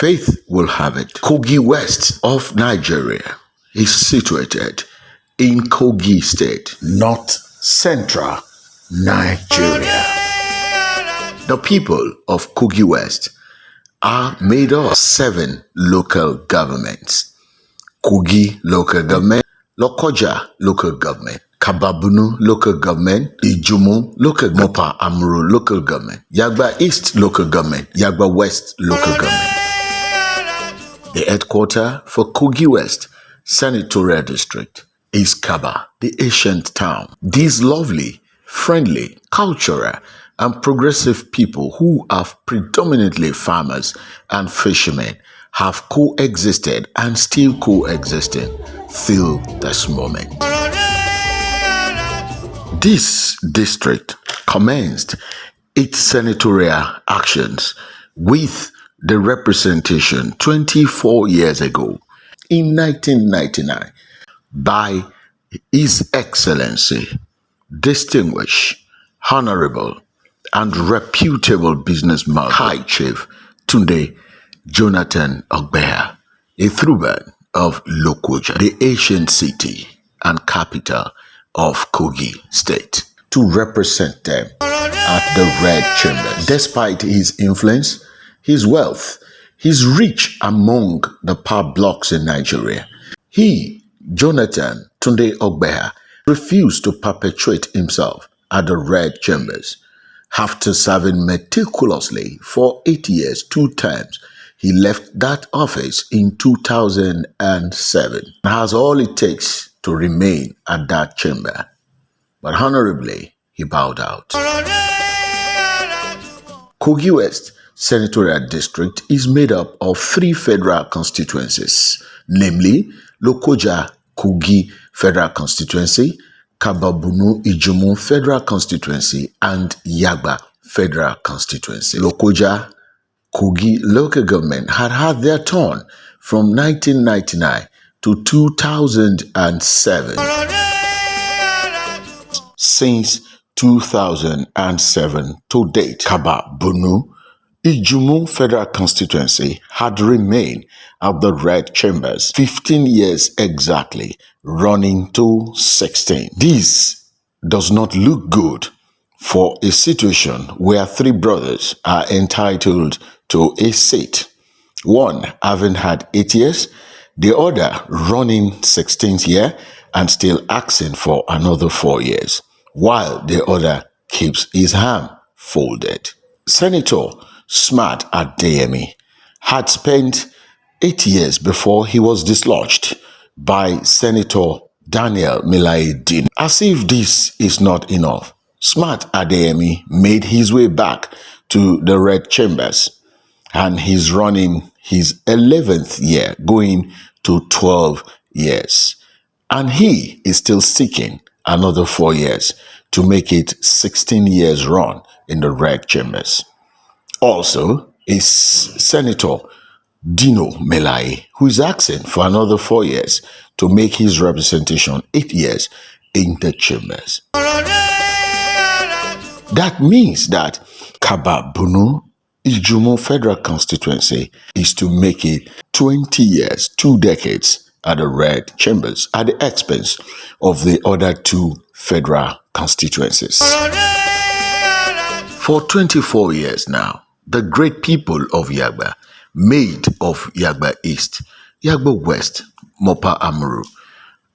Faith will have it. Kogi West of Nigeria is situated in Kogi State, north central Nigeria. The people of Kogi West are made of 7 local governments: Kogi local government, Lokoja local government, Kababunu local government, Ijumu local government, Mopa Amuru local government, Yagba East local government, Yagba West local government. The headquarters for Kogi West Senatorial District is Kaba, the ancient town. These lovely, friendly, cultural, and progressive people who are predominantly farmers and fishermen have coexisted and still coexisting till this moment. This district commenced its senatorial actions with the representation 24 years ago in 1999 by His Excellency, distinguished, honorable, and reputable businessman, High Chief Tunde Jonathan Ogbeha, a thoroughbred of Lokoja, the ancient city and capital of Kogi State, to represent them at the Red Chambers. Despite his influence, his wealth, his reach among the power blocks in Nigeria, he, Jonathan Tunde Ogbeha, refused to perpetuate himself at the Red Chambers. After serving meticulously for 8 years, 2 times, he left that office in 2007 and has all it takes to remain at that chamber. But honorably, he bowed out. Kogi West Senatorial District is made up of 3 federal constituencies, namely Lokoja Kogi Federal Constituency, Kababunu Ijumu Federal Constituency, and Yagba Federal Constituency. Lokoja Kogi local government had their turn from 1999 to 2007. Since 2007 to date, Kababunu Ijumu Federal Constituency had remained at the Red Chambers 15 years exactly, running to 16. This does not look good for a situation where 3 brothers are entitled to a seat. One having had 8 years, the other running 16th year and still asking for another 4 years, while the other keeps his arm folded. Senator Smart Adeyemi had spent 8 years before he was dislodged by Senator Daniel Milaideen. As if this is not enough, Smart Adeyemi made his way back to the Red Chambers, and he's running his 11th year, going to 12 years. And he is still seeking another 4 years to make it 16 years run in the Red Chambers. Also is Senator Dino Melai, who is asking for another 4 years to make his representation 8 years in the chambers. That means that Kababunu Ijumu Federal Constituency is to make it 20 years, 2 decades at the Red Chambers at the expense of the other 2 federal constituencies. For 24 years now, the great people of Yagba, made of Yagba East, Yagba West, Mopa Amuru,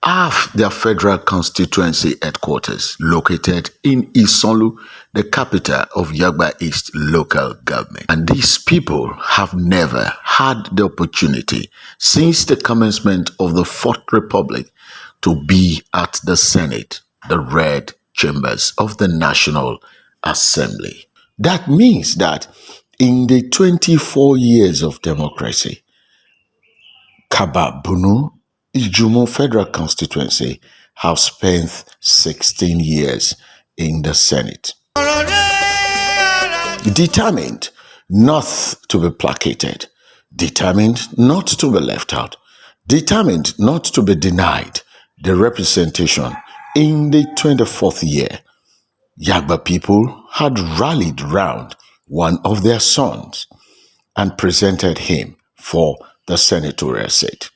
have their federal constituency headquarters located in Isonlu, the capital of Yagba East local government. And these people have never had the opportunity since the commencement of the 4th Republic to be at the Senate, the Red Chambers of the National Assembly. That means that in the 24 years of democracy, Kababunu Ijumu Federal Constituency have spent 16 years in the Senate. Determined not to be placated, determined not to be left out, determined not to be denied the representation in the 24th year, Yagba people had rallied round one of their sons and presented him for the senatorial seat.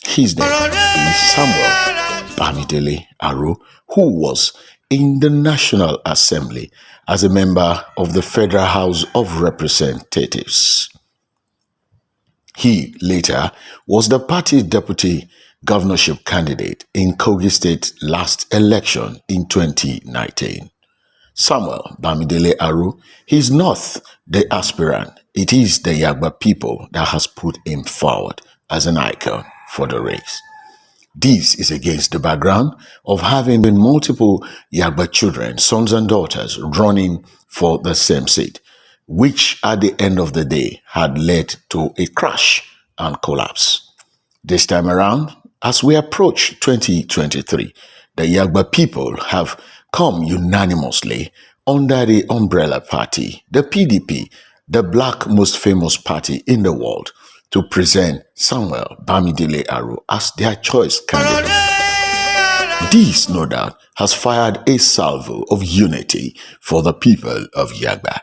His name is Samuel Bamidele Aro, who was in the National Assembly as a member of the Federal House of Representatives. He later was the party's deputy governorship candidate in Kogi State last election in 2019. Samuel Bamidele Aro is not the aspirant. It is the Yagba people that has put him forward as an icon for the race. This is against the background of having been multiple Yagba children, sons and daughters, running for the same seat, which at the end of the day had led to a crash and collapse. This time around, as we approach 2023, the Yagba people have come unanimously under the umbrella party, the PDP, the black most famous party in the world, to present Samuel Bamidele Aro as their choice candidate. This, no doubt, has fired a salvo of unity for the people of Yagba.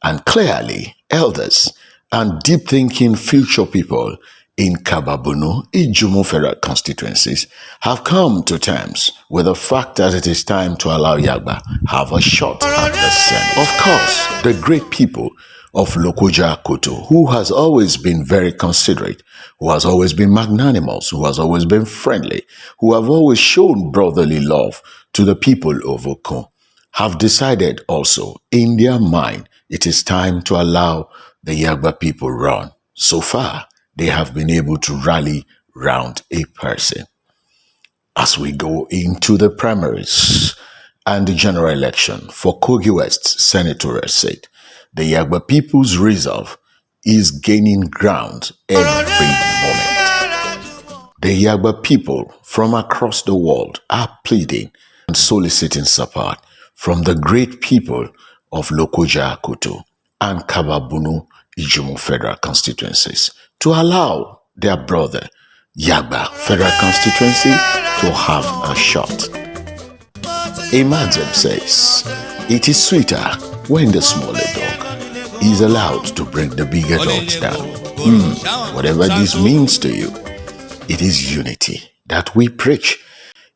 And clearly, elders and deep-thinking future people in Kababunu, Ijumu federal constituencies have come to terms with the fact that it is time to allow Yagba have a shot at the Senate. Of course, the great people of Lokoja Koto, who has always been very considerate, who has always been magnanimous, who has always been friendly, who have always shown brotherly love to the people of Oko, have decided also in their mind it is time to allow the Yagba people run. So far, they have been able to rally round a person. As we go into the primaries and the general election for Kogi West senatorial seat, the Yagba people's resolve is gaining ground every moment. The Yagba people from across the world are pleading and soliciting support from the great people of Lokoja Koto and Kababunu Ijumu federal constituencies to allow their brother Yagba federal constituency to have a shot. A Mazem says, it is sweeter when the smaller dog is allowed to bring the bigger dogs down. Whatever this means to you, it is unity that we preach.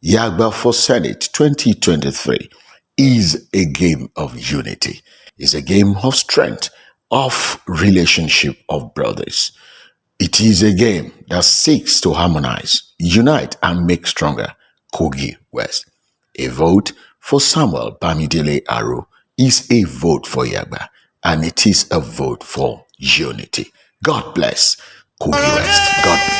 Yagba for Senate 2023 is a game of unity. It's a game of strength, of relationship of brothers. It is a game that seeks to harmonize, unite, and make stronger Kogi West. A vote for Samuel Bamidele Aro is a vote for Yagba, and it is a vote for unity. God bless Kogi West. God bless.